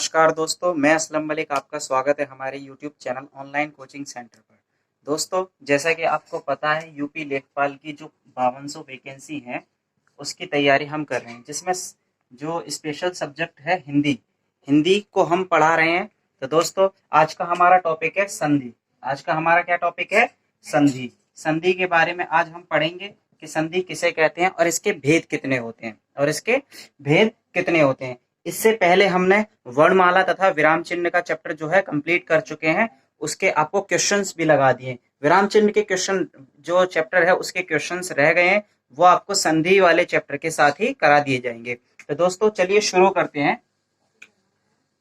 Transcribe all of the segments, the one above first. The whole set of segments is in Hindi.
नमस्कार दोस्तों, मैं असलम मलिक। आपका स्वागत है हमारे YouTube channel online coaching centre पर। दोस्तों, जैसा कि आपको पता है, यूपी लेखपाल की जो 5200 वैकेंसी हैं उसकी तैयारी हम कर रहे हैं, जिसमें जो स्पेशल सब्जेक्ट है हिंदी, हिंदी को हम पढ़ा रहे हैं। तो दोस्तों, आज का हमारा टॉपिक है संधि। आज का हमारा क्या टॉपिक है? संधि। संधि के बारे में आज हम पढ़ेंगे कि संधि किसे कहते हैं और इसके भेद कितने होते हैं। इससे पहले हमने वर्णमाला तथा विराम चिन्ह का चैप्टर जो है कंप्लीट कर चुके हैं। उसके आपको क्वेश्चंस भी लगा दिए। विराम चिन्ह के क्वेश्चन जो चैप्टर है उसके क्वेश्चंस रह गए हैं, वो आपको संधि वाले चैप्टर के साथ ही करा दिए जाएंगे। तो दोस्तों, चलिए शुरू करते हैं।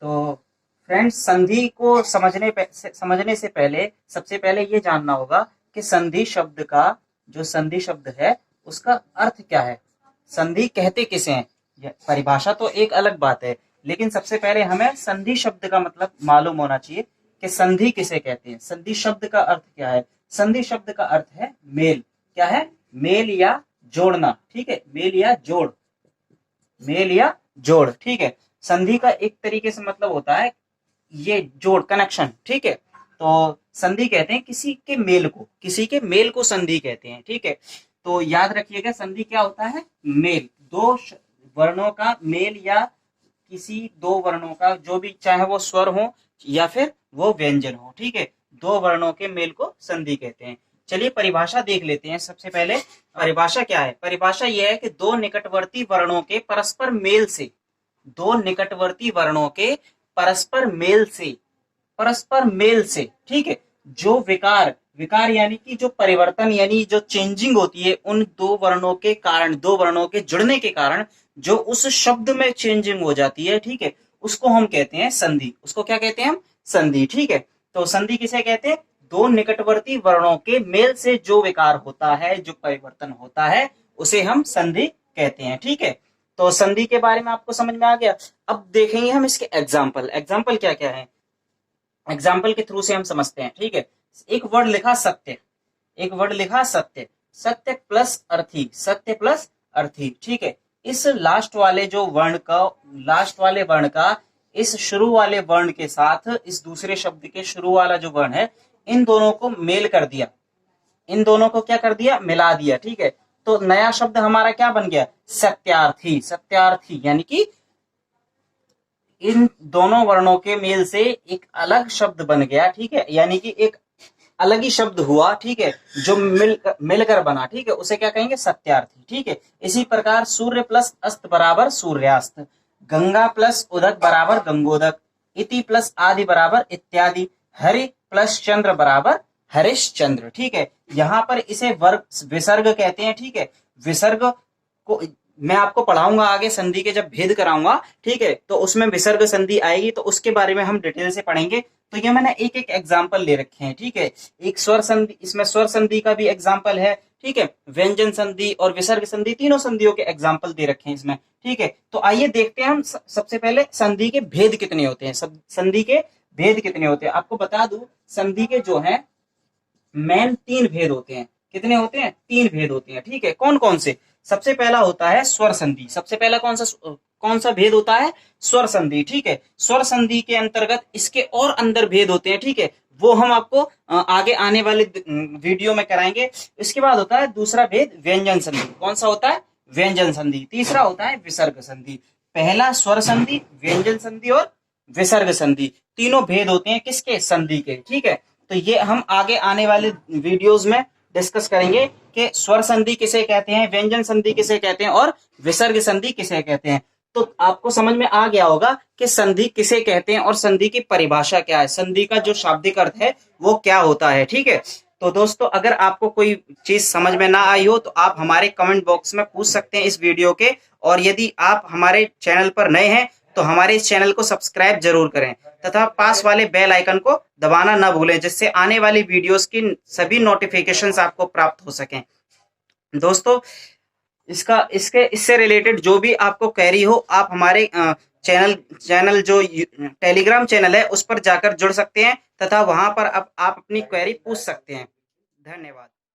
तो फ्रेंड्स, संधि को समझने से पहले सबसे पहले ये जानना होगा कि संधि शब्द का जो संधि शब्द है उसका अर्थ क्या है। संधि कहते किसे हैं? परिभाषा तो एक अलग बात है, लेकिन सबसे पहले हमें संधि शब्द का मतलब मालूम होना चाहिए कि संधि किसे कहते हैं। संधि शब्द का अर्थ क्या है? संधि शब्द का अर्थ है मेल। क्या है? मेल या जोड़ना। ठीक है, मेल या जोड़। ठीक है, संधि का एक तरीके से मतलब होता है ये जोड़, कनेक्शन। ठीक है, तो संधि कहते हैं किसी के मेल को संधि कहते हैं। ठीक है, तो याद रखिएगा, संधि क्या होता है? मेल, दो वर्णों का मेल या किसी दो वर्णों का, जो भी, चाहे वो स्वर हो या फिर वो व्यंजन हो। ठीक है, दो वर्णों के मेल को संधि कहते हैं। चलिए परिभाषा देख लेते हैं। सबसे पहले परिभाषा क्या है? परिभाषा यह है कि दो निकटवर्ती वर्णों के परस्पर मेल से, ठीक है, जो विकार यानी कि जो परिवर्तन यानी जो चेंजिंग होती है उन दो वर्णों के जुड़ने के कारण जो उस शब्द में चेंजिंग हो जाती है, ठीक है, उसको हम कहते हैं संधि। उसको क्या कहते हैं हम? संधि। ठीक है, तो संधि किसे कहते हैं? दो निकटवर्ती वर्णों के मेल से जो विकार होता है, जो परिवर्तन होता है, उसे हम संधि कहते हैं। ठीक है, तो संधि के बारे में आपको समझ में आ गया। अब देखेंगे हम इसके एग्जाम्पल क्या क्या है। एग्जाम्पल के थ्रू से हम समझते हैं। ठीक है, एक वर्ड लिखा सत्य, सत्य प्लस अर्थी। ठीक है, इस लास्ट वाले वर्ण का इस शुरू वाले वर्ण के साथ इस दूसरे शब्द के शुरू वाला जो वर्ण है, इन दोनों को मेल कर दिया, इन दोनों को क्या कर दिया? मिला दिया। ठीक है, तो नया शब्द हमारा क्या बन गया? सत्यार्थी, यानी कि इन दोनों वर्णों के मेल से एक अलग शब्द बन गया। ठीक है, यानी कि एक अलग ही शब्द हुआ। ठीक है, जो मिलकर बना। ठीक है, उसे क्या कहेंगे? सत्यार्थी। ठीक है, इसी प्रकार सूर्य प्लस अस्त बराबर सूर्यास्त, गंगा प्लस उदक बराबर गंगोदक, इति प्लस आदि बराबर इत्यादि, हरि प्लस चंद्र बराबर हरिश्चंद्र। ठीक है, यहाँ पर इसे विसर्ग कहते हैं। ठीक है, विसर्ग को मैं आपको पढ़ाऊंगा आगे, संधि के जब भेद कराऊंगा। ठीक है, तो उसमें विसर्ग संधि आएगी, तो उसके बारे में हम डिटेल से पढ़ेंगे। तो ये मैंने एक एक एग्जाम्पल ले रखे हैं। ठीक है, एक स्वर संधि, इसमें स्वर संधि का भी एग्जाम्पल है। ठीक है, व्यंजन संधि और विसर्ग संधि, तीनों संधियों के एग्जाम्पल दे रखे हैं इसमें। ठीक है, तो आइए देखते हैं हम सबसे पहले संधि के भेद कितने होते हैं। संधि के भेद कितने होते हैं आपको बता दूं। संधि के जो है मेन 3 भेद होते हैं। कितने होते हैं? 3 भेद होते हैं। ठीक है, कौन कौन से? सबसे पहला होता है स्वर संधि। सबसे पहला कौन सा भेद होता है? स्वर संधि। ठीक है, स्वर संधि के अंतर्गत इसके और अंदर भेद होते हैं। ठीक है, वो हम आपको आगे आने वाले वीडियो में कराएंगे। इसके बाद होता है दूसरा भेद व्यंजन संधि। कौन सा होता है? व्यंजन संधि। तीसरा होता है विसर्ग संधि। पहला स्वर संधि, व्यंजन संधि और विसर्ग संधि, तीनों भेद होते हैं किसके? संधि के। ठीक है, तो ये हम आगे आने वाले वीडियोस में डिस्कस करेंगे कि स्वर संधि किसे कहते हैं, व्यंजन संधि किसे कहते हैं और विसर्ग संधि किसे कहते हैं। तो आपको समझ में आ गया होगा कि संधि किसे कहते हैं और संधि की परिभाषा क्या है, संधि का जो शाब्दिक अर्थ है वो क्या होता है। ठीक है, तो दोस्तों, अगर आपको कोई चीज समझ में ना आई हो तो आप हमारे कमेंट बॉक्स में पूछ सकते हैं इस वीडियो के। और यदि आप हमारे चैनल पर नए हैं तो हमारे इस चैनल को सब्सक्राइब जरूर करें तथा पास वाले बेल आइकन को दबाना ना भूलें, जिससे आने वाली वीडियोस की सभी नोटिफिकेशंस आपको प्राप्त हो सकें। दोस्तों, इससे रिलेटेड जो भी आपको क्वेरी हो, आप हमारे चैनल जो टेलीग्राम चैनल है उस पर जाकर जुड़ सकते हैं तथा वहां पर आप अपनी क्वेरी पूछ सकते हैं। धन्यवाद।